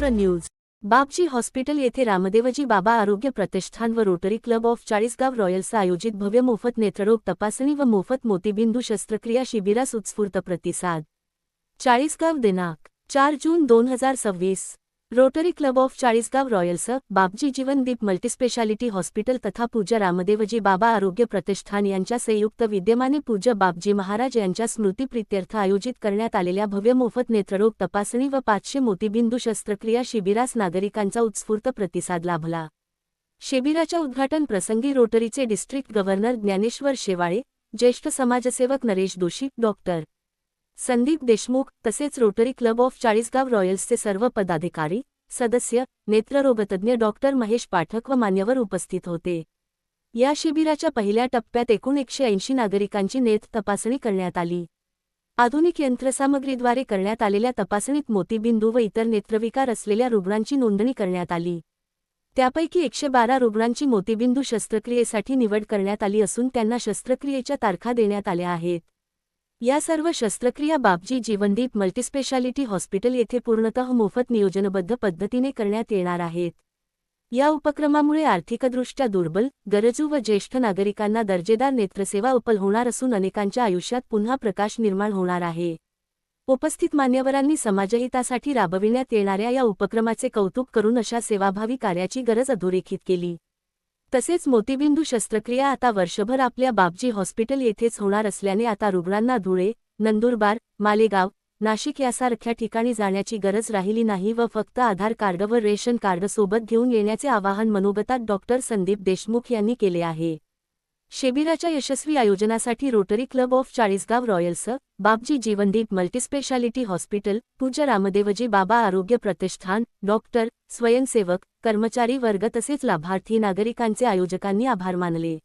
Maharashtra news. Bapji hospital येथे रामदेवजी बाबा आरोग्य प्रतिष्ठान व rotary Club of Chalisgaon Royals आयोजित भव्य मोफत नेत्ररोग तपासणी व मोफत मोतीबिंदू शस्त्रक्रिया शिबिरास उत्स्फूर्त प्रतिसाद। चाळीसगाव दिनांक 4 जून 2026। Rotary Club of Chalisgaon Royals, Bapji Jeevandeep multispeciality hospital तथा पूज्य रामदेवजी बाबा आरोग्य प्रतिष्ठान यांच्या संयुक्त विद्यमाने पूज्य बापजी महाराज यांच्या स्मृतिप्रीत्यर्थ आयोजित करण्यात आलेल्या भव्य मोफत नेत्ररोग तपासणी व 500 मोतीबिंदू शस्त्रक्रिया शिबिरास नागरिकांचा उत्स्फूर्त प्रतिसाद लाभला। शिबिराच्या उद्घाटन प्रसंगी रोटरीचे डिस्ट्रिक्ट गव्हर्नर ज्ञानेश्वर शेवाळे, ज्येष्ठ समाजसेवक नरेश दोशी, डॉक्टर संदीप देशमुख तसेच रोटरी क्लब ऑफ चाळीसगाव रॉयल्सचे सर्व पदाधिकारी, सदस्य, नेत्ररोगतज्ञ डॉक्टर महेश पाठक व मान्यवर उपस्थित होते। या शिबिराच्या पहिल्या टप्प्यात एकूण 180 नागरिकांची नेत्र तपासणी करण्यात आली। आधुनिक यंत्रसामग्रीद्वारे करण्यात आलेल्या तपासणीत मोतीबिंदू व इतर नेत्रविकार असलेल्या रुग्णांची नोंदणी करण्यात आली। त्यापैकी 112 रुग्णांची मोतीबिंदू शस्त्रक्रियेसाठी निवड करण्यात आली असून त्यांना शस्त्रक्रियेच्या तारखा देण्यात आल्या आहेत। या सर्व शस्त्रक्रिया बापजी जीवनदीप मल्टीस्पेशालिटी हॉस्पिटल येथे पूर्णतः मोफत नियोजनबद्ध पद्धतीने करण्यात येणार आहेत। या उपक्रमामुळे आर्थिकदृष्ट्या दुर्बल, गरजू व ज्येष्ठ नागरिकांना दर्जेदार नेत्रसेवा उपलब्ध होणार असून अनेकांच्या आयुष्यात पुन्हा प्रकाश निर्माण होणार आहे। उपस्थित मान्यवरांनी समाजहितासाठी राबविण्यात येणाऱ्या या उपक्रमाचे कौतुक करून अशा सेवाभावी कार्याची गरज अधोरेखित केली। तसेच मोतीबिंदू शस्त्रक्रिया आता वर्षभर आपल्या बापजी हॉस्पिटल येथेच होणार असल्याने आता रुग्णांना धुळे, नंदुरबार, मालेगाव, नाशिक यासारख्या ठिकाणी जाण्याची गरज राहिली नाही व फक्त आधार कार्ड व रेशन कार्ड सोबत घेऊन येण्याचे आवाहन मनोगतात डॉक्टर संदीप देशमुख यांनी केले आहे। शिबिराच्या यशस्वी आयोजनासाठी Rotary Club of Chalisgaon Royals, Bapji Jeevandeep multispeciality hospital, पूज्य रामदेवजी बाबा आरोग्य प्रतिष्ठान, डॉक्टर, स्वयंसेवक, कर्मचारी वर्ग तसेच लाभार्थी नागरिकांचे आयोजकांनी आभार मानले।